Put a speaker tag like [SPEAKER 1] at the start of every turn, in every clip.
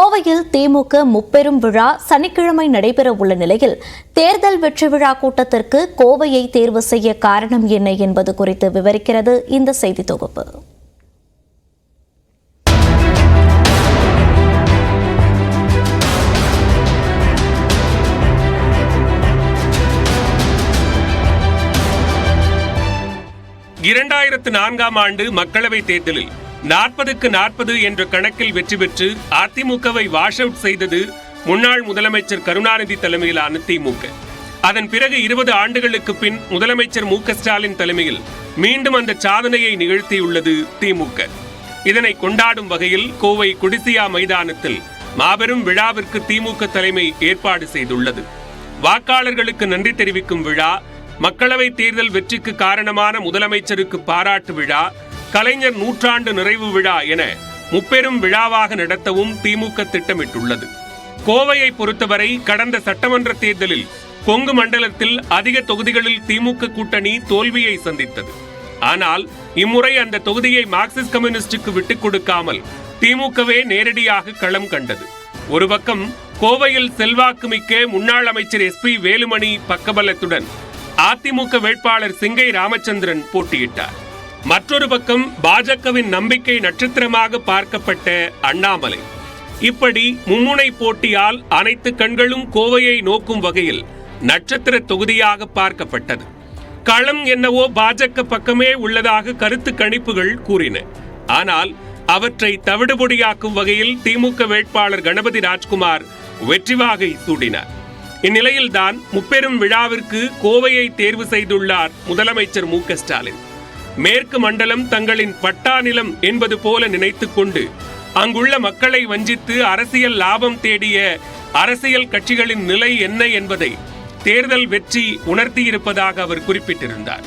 [SPEAKER 1] கோவையில் திமுக முப்பெரும் விழா சனிக்கிழமை நடைபெற உள்ள நிலையில் தேர்தல் வெற்றி விழா கூட்டத்திற்கு கோவையை தேர்வு செய்ய காரணம் என்ன என்பது குறித்து விவரிக்கிறது இந்த செய்தி தொகுப்பு.
[SPEAKER 2] ஆண்டு மக்களவைத் தேர்தலில் 40க்கு 40 என்ற கணக்கில் வெற்றி பெற்று அதிமுகவை வாஷ் அவுட் செய்தது முன்னாள் முதலமைச்சர் கருணாநிதி தலைமையிலான திமுக. அதன் பிறகு 20 ஆண்டுகளுக்கு பின் முதலமைச்சர் மு.க.ஸ்டாலின் தலைமையில் மீண்டும் அந்த சாதனையை நிகழ்த்தியுள்ளது திமுக. இதனை கொண்டாடும் வகையில் கோவை கொடிசியா மைதானத்தில் மாபெரும் விழாவிற்கு திமுக தலைமை ஏற்பாடு செய்துள்ளது. வாக்காளர்களுக்கு நன்றி தெரிவிக்கும் விழா, மக்களவை தேர்தல் வெற்றிக்கு காரணமான முதலமைச்சருக்கு பாராட்டு விழா, கலைஞர் நூற்றாண்டு நிறைவு விழா என முப்பெரும் விழாவாக நடத்தவும் திமுக திட்டமிட்டுள்ளது. கோவையை பொறுத்தவரை கடந்த சட்டமன்ற தேர்தலில் கொங்கு மண்டலத்தில் அதிக தொகுதிகளில் திமுக கூட்டணி தோல்வியை சந்தித்தது. ஆனால் இம்முறை அந்த தொகுதியை மார்க்சிஸ்ட் கம்யூனிஸ்டுக்கு விட்டுக் கொடுக்காமல் திமுகவே நேரடியாக களம் கண்டது. ஒரு பக்கம் கோவையில் செல்வாக்குமிக்க முன்னாள் அமைச்சர் எஸ்.பி. வேலுமணி பக்கபலத்துடன் அதிமுக வேட்பாளர் சிங்கை ராமச்சந்திரன் போட்டியிட்டார். மற்றொரு பக்கம் பாஜகவின் நம்பிக்கை நட்சத்திரமாக பார்க்கப்பட்ட அண்ணாமலை. இப்படி மும்முனை போட்டியால் அனைத்து கண்களும் கோவையை நோக்கும் வகையில் நட்சத்திர தொகுதியாக பார்க்கப்பட்டது. களம் என்னவோ பாஜக பக்கமே உள்ளதாக கருத்து கணிப்புகள் கூறின. ஆனால் அவற்றை தவிடுபொடியாக்கும் வகையில் திமுக வேட்பாளர் கணபதி ராஜ்குமார் வெற்றி வாகை சூடினார். இந்நிலையில்தான் முப்பெரும் விழாவிற்கு கோவையை தேர்வு செய்துள்ளார் முதலமைச்சர் மு.க.ஸ்டாலின். மேற்கு மண்டலம் தங்களின் பட்டா நிலம் என்பது போல நினைத்துக் கொண்டு அங்குள்ள மக்களை வஞ்சித்து அரசியல் லாபம் தேடிய அரசியல் கட்சிகளின் நிலை என்ன என்பதை தேர்தல் வெற்றி உணர்த்தியிருப்பதாக அவர் குறிப்பிட்டிருந்தார்.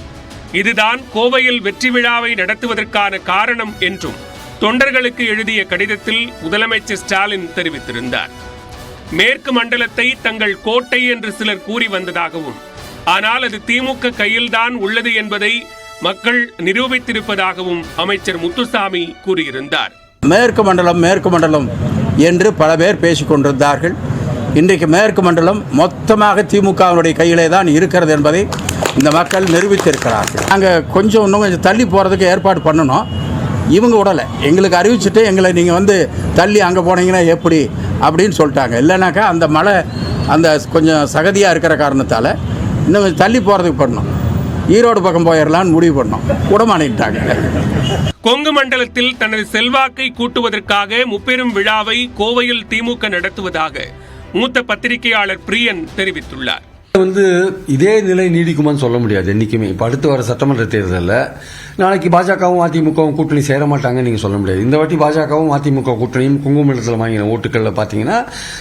[SPEAKER 2] இதுதான் கோவையில் வெற்றி விழாவை நடத்துவதற்கான காரணம் என்றும் தொண்டர்களுக்கு எழுதிய கடிதத்தில் முதலமைச்சர் ஸ்டாலின் தெரிவித்திருந்தார். மேற்கு மண்டலத்தை தங்கள் கோட்டை என்று சிலர் கூறி வந்ததாகவும், ஆனால் அது திமுக கையில்தான் உள்ளது என்பதை மக்கள் நிரூபித்திருப்பதாகவும் அமைச்சர் முத்துசாமி கூறியிருந்தார்.
[SPEAKER 3] மேற்கு மண்டலம் என்று பல பேர் பேசிக் கொண்டிருந்தார்கள். இன்றைக்கு மேற்கு மண்டலம் மொத்தமாக திமுகவினுடைய கையிலே தான் இருக்கிறது என்பதை இந்த மக்கள் நிரூபித்திருக்கிறார்கள். நாங்கள் இன்னும் கொஞ்சம் தள்ளி போகிறதுக்கு ஏற்பாடு பண்ணணும். இவங்க விடலை, எங்களுக்கு அறிவிச்சுட்டு எங்களை நீங்கள் தள்ளி அங்கே போனீங்கன்னா எப்படி அப்படின்னு சொல்லிட்டாங்க. இல்லைனாக்கா அந்த மழை அந்த கொஞ்சம் சகதியாக இருக்கிற காரணத்தால் இன்னும் கொஞ்சம் தள்ளி போகிறதுக்கு பண்ணணும். ஈரோடு பக்கம் போயிடலான்னு முடிவு பண்ணோம், விடமாட்டாங்க.
[SPEAKER 2] கொங்கு மண்டலத்தில் தனது செல்வாக்கை கூட்டுவதற்காக முப்பெரும் விழாவை கோவையில் திமுக நடத்துவதாக மூத்த பத்திரிகையாளர் பிரியன் தெரிவித்துள்ளார்.
[SPEAKER 4] இதே நிலை நீடிக்குமான்னு சொல்ல முடியாது என்னைக்குமே. இப்போ அடுத்து வர சட்டமன்ற தேர்தலில் நாளைக்கு பாஜகவும் அதிமுகவும் கூட்டணி சேர மாட்டாங்கன்னு நீங்கள் சொல்ல முடியாது. இந்த வாட்டி பாஜகவும் அதிமுக கூட்டணியும் கொங்கு மண்டலத்தில் வாங்கின ஓட்டுகளில் பார்த்தீங்கன்னா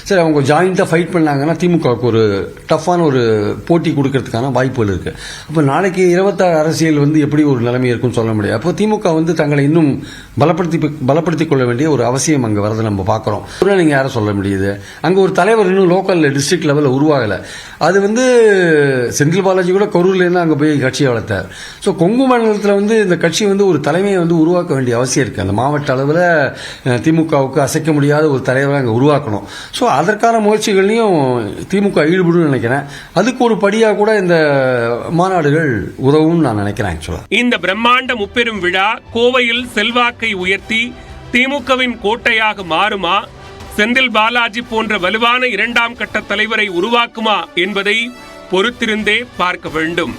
[SPEAKER 4] சரி அவங்க ஜாயிண்டாக ஃபைட் பண்ணாங்கன்னா திமுகவுக்கு ஒரு டஃப்பான ஒரு போட்டி கொடுக்கறதுக்கான வாய்ப்புகள் இருக்குது. அப்போ நாளைக்கு 26 அரசியல் எப்படி ஒரு நிலைமை இருக்குன்னு சொல்ல முடியாது. அப்போ திமுக தங்களை இன்னும் பலப்படுத்திக் கொள்ள வேண்டிய ஒரு அவசியம் அங்கே வரதை நம்ம பார்க்குறோம். நீங்கள் யாரை சொல்ல முடியுது? அங்கே ஒரு தலைவர் இன்னும் லோக்கல் டிஸ்ட்ரிக்ட் லெவலில் உருவாகலை. அது செந்தில் பாலாஜி கூட கரூர்லேருந்து அங்கே போய் கட்சியை வளர்த்தார். ஸோ கொங்கு மண்டலத்தில் இந்த கட்சி ஒரு தலைமையை உருவாக்க வேண்டிய அவசியம் இருக்குது. அந்த மாவட்ட அளவில் திமுகவுக்கு அசைக்க முடியாத ஒரு தலைவரை அங்கே உருவாக்கணும். ஸோ அதற்கான முயற்சிகளையும் திமுக ஈடுபடும் நினைக்கிறேன். அதுக்கு ஒரு படியாக கூட இந்த மாநாடுகள் உதவும் நான் நினைக்கிறேன். ஆக்சுவலா
[SPEAKER 2] இந்த பிரம்மாண்ட முப்பெரும் விழா கோவையில் செல்வாக்கை உயர்த்தி திமுகவின் கோட்டையாக மாறுமா, செந்தில் பாலாஜி போன்ற வலுவான 2ஆம் கட்ட தலைவரை உருவாக்குமா என்பதை பொறுத்திருந்தே பார்க்க வேண்டும்.